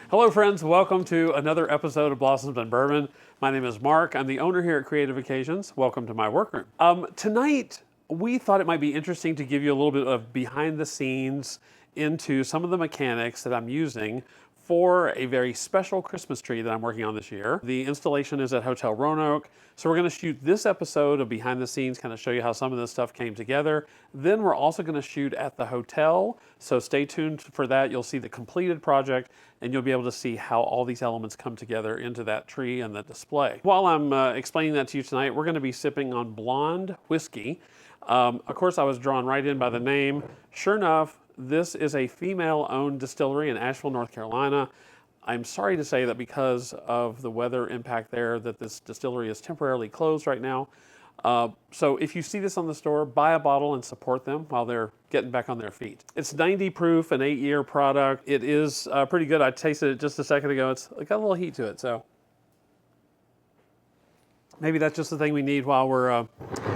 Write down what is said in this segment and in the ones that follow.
Hello friends, welcome to another episode of Blossoms and Bourbon. My name is Mark, I'm the owner here at Creative Occasions. Welcome to my workroom. Tonight, we thought it might be interesting to give you a little bit of behind the scenes into some of the mechanics that I'm using for a very special Christmas tree that I'm working on this year. The installation is at Hotel Roanoke, so we're gonna shoot this episode of behind the scenes, kind of show you how some of this stuff came together. Then we're also gonna shoot at the hotel, so stay tuned for that. You'll see the completed project, and you'll be able to see how all these elements come together into that tree and the display. While I'm explaining that to you tonight, we're gonna be sipping on blonde whiskey. Of course, I was drawn right in by the name. Sure enough, this is a female-owned distillery in Asheville, North Carolina. I'm sorry to say that because of the weather impact there, that this distillery is temporarily closed right now. So if you see this on the store, buy a bottle and support them while they're getting back on their feet. It's 90 proof, an 8-year product. It is pretty good. I tasted it just a second ago. It's got a little heat to it, so maybe that's just the thing we need while we're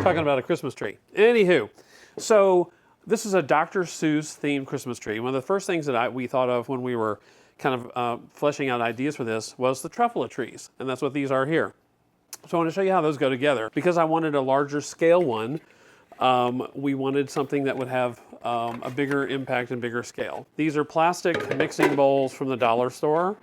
talking about a Christmas tree. Anywho, so this is a Dr. Seuss themed Christmas tree. One of the first things that we thought of when we were kind of fleshing out ideas for this was the truffula trees, and that's what these are here. So I want to show you how those go together. Because I wanted a larger scale one, we wanted something that would have a bigger impact and bigger scale. These are plastic mixing bowls from the dollar store.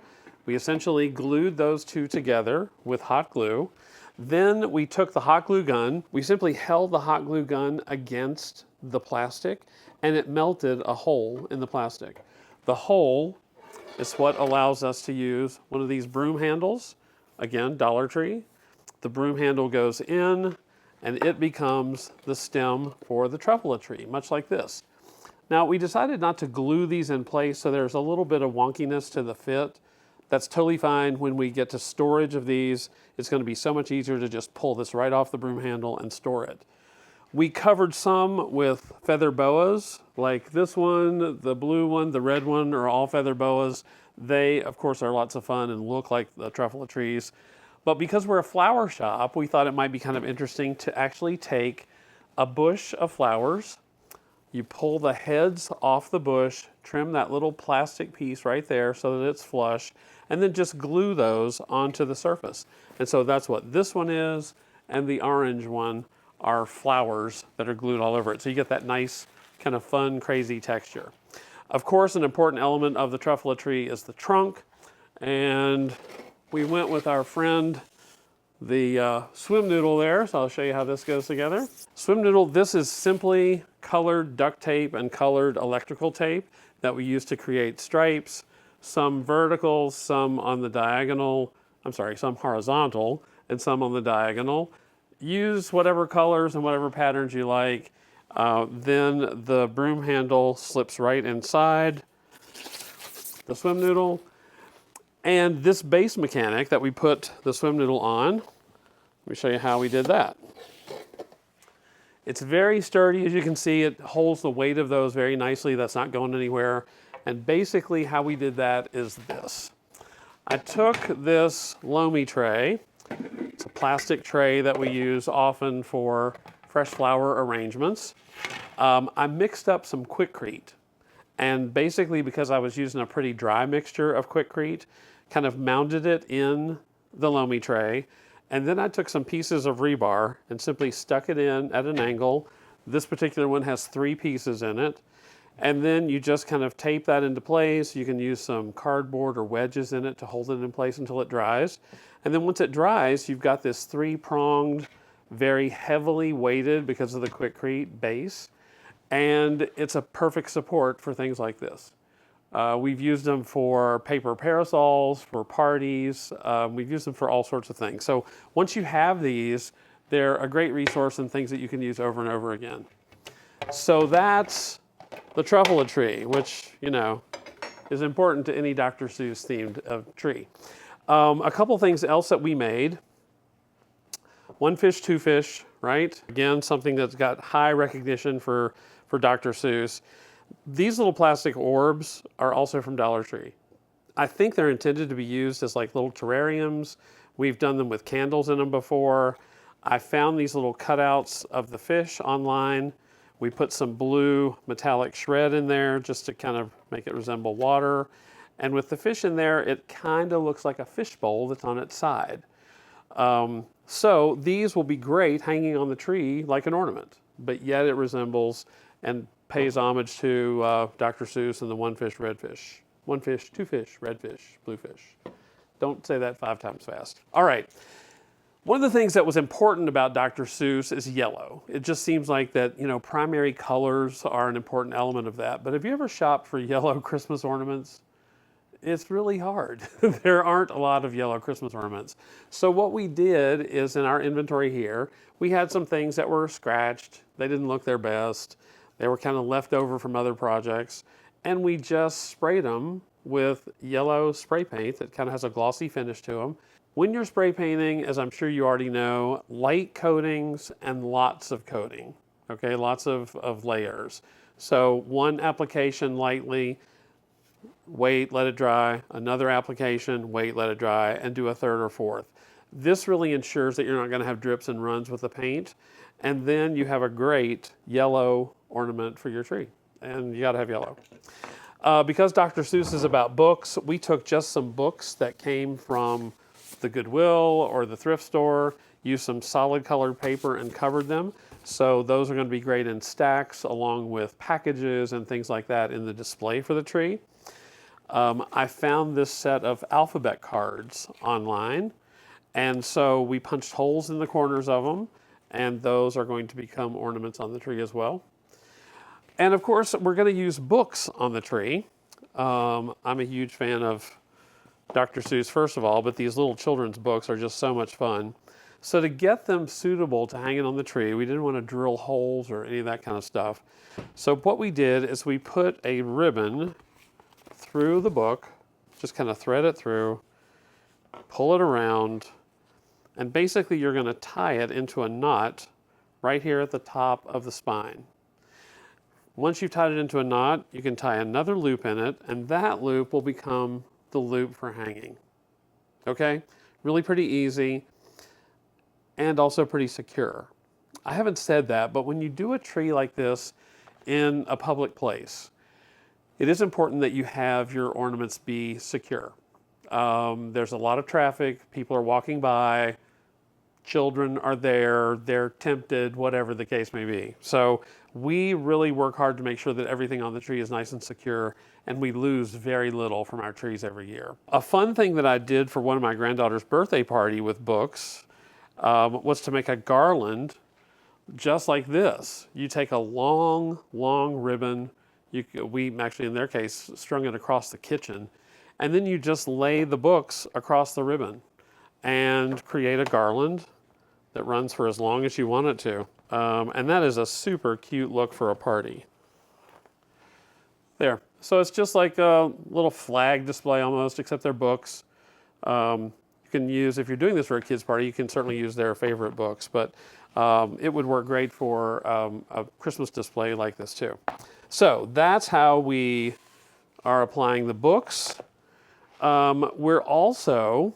We essentially glued those two together with hot glue. Then we took the hot glue gun, we simply held the hot glue gun against the plastic, and it melted a hole in the plastic. The hole is what allows us to use one of these broom handles, again, Dollar Tree. The broom handle goes in, and it becomes the stem for the truffula tree, much like this. Now, we decided not to glue these in place, so there's a little bit of wonkiness to the fit. That's totally fine. When we get to storage of these, it's going to be so much easier to just pull this right off the broom handle and store it. We covered some with feather boas, like this one, the blue one, the red one are all feather boas. They, of course, are lots of fun and look like the truffula trees. But because we're a flower shop, we thought it might be kind of interesting to actually take a bush of flowers. You pull the heads off the bush, trim that little plastic piece right there so that it's flush, and then just glue those onto the surface. And so that's what this one is, and the orange one are flowers that are glued all over it. So you get that nice kind of fun, crazy texture. Of course, an important element of the truffula tree is the trunk, and we went with our friend, the swim noodle there, so I'll show you how this goes together. Swim noodle, this is simply colored duct tape and colored electrical tape that we use to create stripes, some vertical, some on the diagonal, some horizontal, and some on the diagonal. Use whatever colors and whatever patterns you like. Then the broom handle slips right inside the swim noodle. And this base mechanic that we put the swim noodle on, let me show you how we did that. It's very sturdy, as you can see. It holds the weight of those very nicely. That's not going anywhere. And basically how we did that is this. I took this loamy tray. It's a plastic tray that we use often for fresh flower arrangements. I mixed up some Quikrete. And basically, because I was using a pretty dry mixture of Quikrete, kind of mounted it in the loamy tray. And then I took some pieces of rebar and simply stuck it in at an angle. This particular one has 3 pieces in it. And then you just kind of tape that into place. You can use some cardboard or wedges in it to hold it in place until it dries. And then once it dries, you've got this 3-pronged, very heavily weighted because of the Quikrete base. And it's a perfect support for things like this. We've used them for paper parasols, for parties. We've used them for all sorts of things. So once you have these, they're a great resource and things that you can use over and over again. So that's the truffula tree, which, you know, is important to any Dr. Seuss themed tree. A couple things else that we made. One fish, two fish, right? Again, something that's got high recognition for Dr. Seuss. These little plastic orbs are also from Dollar Tree. I think they're intended to be used as like little terrariums. We've done them with candles in them before. I found these little cutouts of the fish online. We put some blue metallic shred in there just to kind of make it resemble water. And with the fish in there, it kind of looks like a fishbowl that's on its side. So these will be great hanging on the tree like an ornament, but yet it resembles and pays homage to Dr. Seuss and the one fish, red fish. One fish, two fish, red fish, blue fish. Don't say that 5 times fast. All right. One of the things that was important about Dr. Seuss is yellow. It just seems like that, primary colors are an important element of that. But have you ever shopped for yellow Christmas ornaments? It's really hard. There aren't a lot of yellow Christmas ornaments. So what we did is in our inventory here, we had some things that were scratched. They didn't look their best. They were kind of left over from other projects. And we just sprayed them with yellow spray paint that kind of has a glossy finish to them. When you're spray painting, as I'm sure you already know, light coatings and lots of coating, okay? Lots of layers. So one application lightly, wait, let it dry, another application, wait, let it dry, and do a third or fourth. This really ensures that you're not gonna have drips and runs with the paint, and then you have a great yellow ornament for your tree, and you gotta have yellow. Because Dr. Seuss is about books, we took just some books that came from the Goodwill or the thrift store, used some solid colored paper and covered them. So those are going to be great in stacks along with packages and things like that in the display for the tree. I found this set of alphabet cards online, and so we punched holes in the corners of them, and those are going to become ornaments on the tree as well. And of course, we're going to use books on the tree. I'm a huge fan of Dr. Seuss, first of all, but these little children's books are just so much fun. So to get them suitable to hanging on the tree, we didn't want to drill holes or any of that kind of stuff. So what we did is we put a ribbon through the book, just kind of thread it through, pull it around, and basically you're going to tie it into a knot right here at the top of the spine. Once you've tied it into a knot, you can tie another loop in it, and that loop will become the loop for hanging. Okay? Really pretty easy and also pretty secure. I haven't said that, but when you do a tree like this in a public place, it is important that you have your ornaments be secure. There's a lot of traffic, people are walking by, children are there, they're tempted, whatever the case may be. So we really work hard to make sure that everything on the tree is nice and secure, and we lose very little from our trees every year. A fun thing that I did for one of my granddaughter's birthday party with books was to make a garland just like this. You take a long, long ribbon, we actually in their case strung it across the kitchen, and then you just lay the books across the ribbon and create a garland that runs for as long as you want it to. And that is a super cute look for a party. There. So it's just like a little flag display almost, except they're books. You can use, if you're doing this for a kid's party, you can certainly use their favorite books, but it would work great for a Christmas display like this too. So that's how we are applying the books. We're also,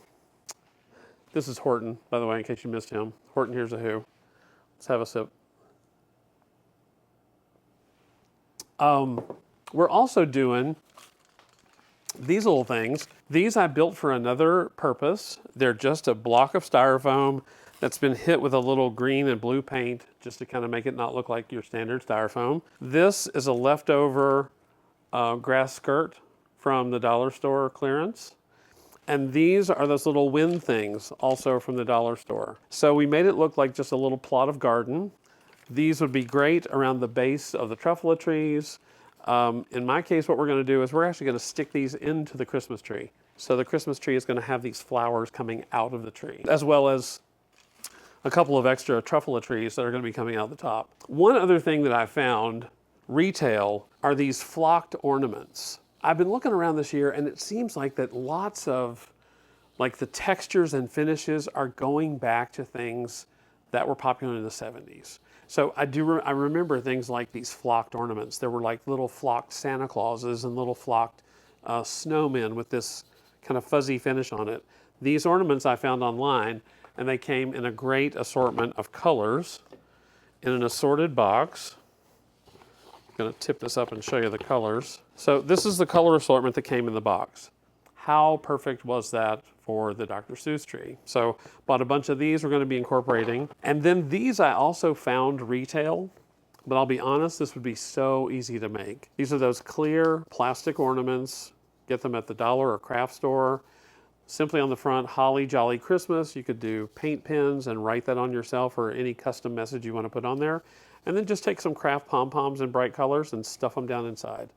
this is Horton, by the way, in case you missed him. Horton, here's a who. Let's have a sip. We're also doing these little things. These I built for another purpose. They're just a block of styrofoam that's been hit with a little green and blue paint just to kind of make it not look like your standard styrofoam. This is a leftover grass skirt from the dollar store clearance. And these are those little wind things also from the dollar store. So we made it look like just a little plot of garden. These would be great around the base of the truffula trees. In my case, what we're going to do is we're actually going to stick these into the Christmas tree. So the Christmas tree is going to have these flowers coming out of the tree, as well as a couple of extra truffula trees that are going to be coming out the top. One other thing that I found retail are these flocked ornaments. I've been looking around this year, and it seems like that lots of like the textures and finishes are going back to things that were popular in the 70s. So I remember things like these flocked ornaments. There were like little flocked Santa Clauses and little flocked snowmen with this kind of fuzzy finish on it. These ornaments I found online and they came in a great assortment of colors in an assorted box. I'm going to tip this up and show you the colors. So this is the color assortment that came in the box. How perfect was that for the Dr. Seuss tree? So bought a bunch of these we're going to be incorporating. And then these I also found retail, but I'll be honest, this would be so easy to make. These are those clear plastic ornaments. Get them at the dollar or craft store. Simply on the front, Holly Jolly Christmas. You could do paint pens and write that on yourself or any custom message you want to put on there. And then just take some craft pom-poms in bright colors and stuff them down inside.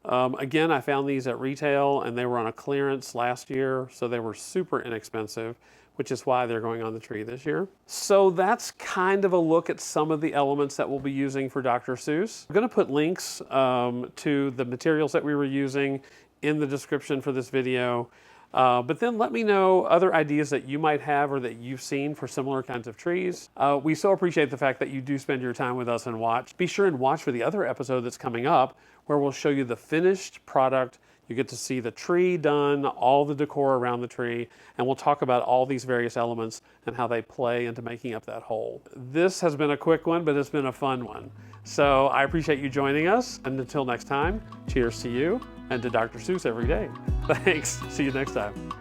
Again, I found these at retail and they were on a clearance last year, so they were super inexpensive, which is why they're going on the tree this year. So that's kind of a look at some of the elements that we'll be using for Dr. Seuss. I'm going to put links to the materials that we were using in the description for this video. But then let me know other ideas that you might have or that you've seen for similar kinds of trees. We so appreciate the fact that you do spend your time with us and watch. Be sure and watch for the other episode that's coming up where we'll show you the finished product. You get to see the tree done, all the decor around the tree, and we'll talk about all these various elements and how they play into making up that whole. This has been a quick one, but it's been a fun one. So I appreciate you joining us, and until next time, cheers to you and to Dr. Seuss every day. Thanks. See you next time.